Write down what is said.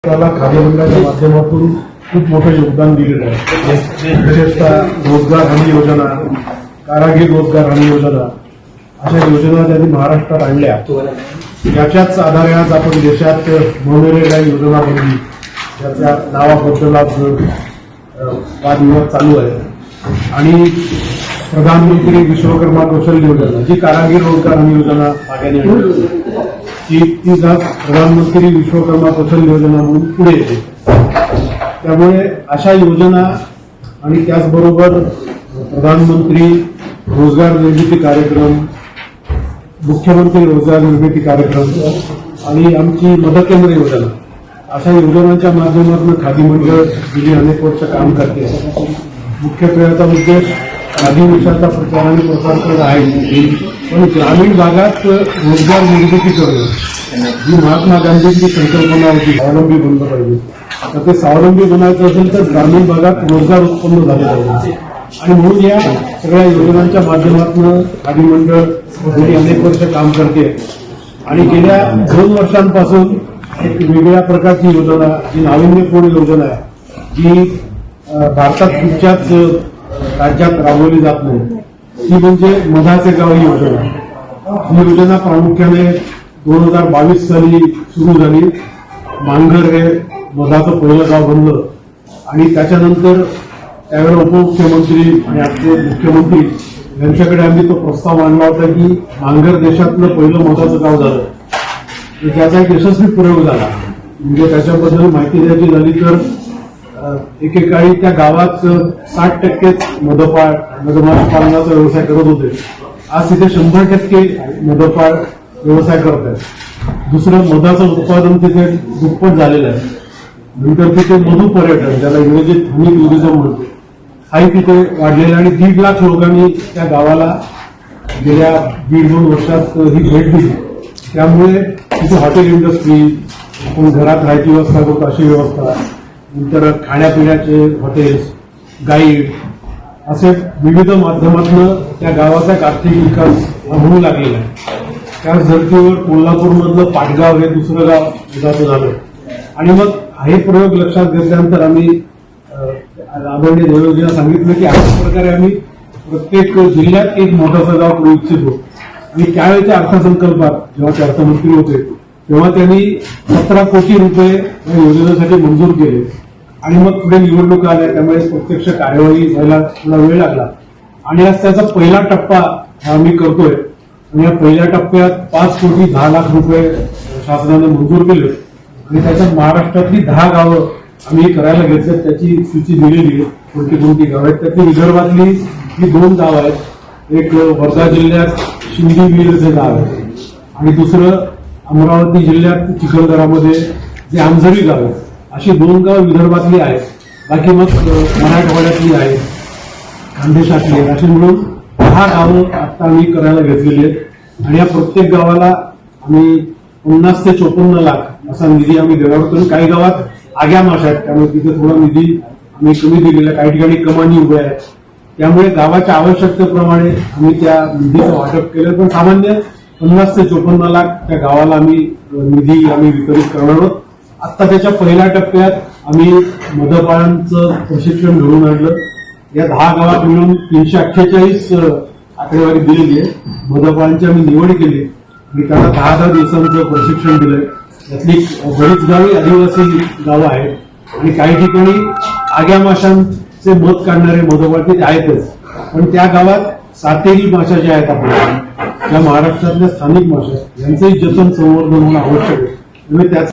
त्याला खादी मंडळाच्या माध्यमातून खूप मोठं योगदान दिलेलं आहे. विशेषतः रोजगार हमी योजना, कारागीर रोजगार हमी योजना अशा योजना त्यांनी महाराष्ट्रात आणल्या. याच्याच आधारे आज आपण देशात मनरेगा योजना बनली. त्याच्या नावाबद्दल आज वादविवाद चालू आहे. आणि प्रधानमंत्री विश्वकर्मा कौशल्य योजना, जी कारागीर रोजगार हमी योजना मागे आणली, ती प्रधानमंत्री विश्वकर्मा कौशल्य योजना म्हणून पुढे येते. त्यामुळे अशा योजना आणि त्याचबरोबर प्रधानमंत्री रोजगार निर्मिती कार्यक्रम, मुख्यमंत्री रोजगार निर्मिती कार्यक्रम आणि आमची मदत केंद्र योजना अशा योजनांच्या माध्यमातून खादी मंडळ गेली अनेक वर्ष काम करते. मुख्यत्वे याचा उद्देश खादी विषयाचा प्रचार आणि प्रसार करणे आहे. पण ग्रामीण भागात रोजगार निर्मिती करणं जी महात्मा गांधींची संकल्पना होती, स्वावलंबी बनलं पाहिजे. तर ते स्वावलंबी बनायचं असेल तर ग्रामीण भागात रोजगार उत्पन्न झाले पाहिजे. आणि म्हणून या सगळ्या योजनांच्या माध्यमातून खादी मंडळ गेली अनेक वर्ष काम करते. आणि गेल्या 2 वर्षांपासून एक वेगळ्या प्रकारची योजना, जी नाविन्यपूर्ण योजना आहे, जी भारतात कुठच्याच राज्यात राबवली जात नाही, ती म्हणजे मधाचे गाव ही योजना. ही योजना प्रामुख्याने 2022 साली सुरू झाली. मांगर हे मधाचं पहिलं गाव बनलं. आणि त्याच्यानंतर त्यावेळेला उपमुख्यमंत्री आणि आजचे मुख्यमंत्री यांच्याकडे आम्ही तो प्रस्ताव मांडला होता की मांगर देशातलं पहिलं मधाचं गाव झालं. त्याचा एक यशस्वी प्रयोग झाला. म्हणजे त्याच्याबद्दल माहिती द्यायची झाली तर एकेकाळी त्या गावात 60% मधमाशी पालनाचा व्यवसाय करत होते. आज तिथे 100% मधपाळ व्यवसाय करत आहेत. दुसरं, मधाचं उत्पादन तिथे दुप्पट झालेलं आहे. नंतर तिथे मधु पर्यटन, ज्याला इंग्रजीत हनी टुरिझम म्हणतो, हाही तिथे वाढलेला. आणि 1.5 लाख लोकांनी त्या गावाला गेल्या 1.5-2 वर्षात ही भेट दिली. त्यामुळे तिथे हॉटेल इंडस्ट्री, आपण घरात राहायची व्यवस्था करतो अशी व्यवस्था, नंतर खाण्यापिण्याचे हॉटेल्स, गाईड, असे विविध माध्यमातून त्या गावाचा एक आर्थिक विकास होऊ लागलेला आहे. त्याच धर्तीवर कोल्हापूरमधलं पाटगाव हे दुसरं गाव दुधाचं झालं. आणि मग हे प्रयोग लक्षात घेतल्यानंतर आम्ही आदरणीय देवेंद्रजींना सांगितलं की अशा प्रकारे आम्ही प्रत्येक जिल्ह्यात एक मोठंसं गाव करू इच्छितो. आणि त्यावेळेच्या अर्थसंकल्पात जेव्हा ते अर्थमंत्री होते तेव्हा त्यांनी 17 कोटी रुपये या योजनेसाठी मंजूर केले. आणि मग पुढे निवडणूक आल्या, त्यामुळे प्रत्यक्ष कार्यवाही व्हायला थोडा वेळ लागला. आणि आज त्याचा पहिला टप्पा हा आम्ही करतोय. आणि या पहिल्या टप्प्यात 5,10,00,000 रुपये शासनाने मंजूर केले. आणि त्याच्यात महाराष्ट्रातली 10 गावं आम्ही करायला घेतली. त्याची सूची दिलेली आहे, कोणती कोणती गावं आहेत. त्यातली विदर्भातली ही 2 गावं आहेत. एक वर्धा जिल्ह्यात शिंदीवीर हे गाव आहे आणि दुसरं अमरावती जिल्ह्यात चिखलदरामध्ये जे आमझरी गाव आहे. अशी 2 गावं विदर्भातली आहेत. बाकी मग मराठवाड्यातली आहेत, खानदेशातली आहेत. अशी मिळून 10 गावं आता आम्ही करायला घेतलेली आहेत. आणि या प्रत्येक गावाला आम्ही 50 ते 54 लाख असा निधी आम्ही देणार होतो. काही गावात आग्या माशा आहेत, त्यामुळे तिथे थोडा निधी आम्ही कमी दिलेला. काही ठिकाणी कमानी उभ्या आहेत. त्यामुळे गावाच्या आवश्यकतेप्रमाणे आम्ही त्या निधीचं वाटप केलं. पण सामान्य 50 ते 54 लाख त्या गावाला निधी आम्ही वितरित करणार आहोत. आता त्याच्या पहिल्या टप्प्यात आम्ही मधपाळांचं प्रशिक्षण घडवून आणलं. या 10 गावात मिळून 348 आकडेवारी दिलेली आहे. मधपाळांची आम्ही निवड केली आणि त्यांना 10-10 दिवसांचं प्रशिक्षण दिलंय. त्यातली बरीच गावी आदिवासी गावं आहेत. आणि काही ठिकाणी आग्या माशांचे मध काढणारे मधपाळ ते आहेतच. पण त्या गावात सातेरी माशा ज्या आहेत आपल्या, त्या महाराष्ट्रातल्या स्थानिक माशा, यांचंही जतन संवर्धन होणं आवश्यक आहे. त्यामुळे त्याच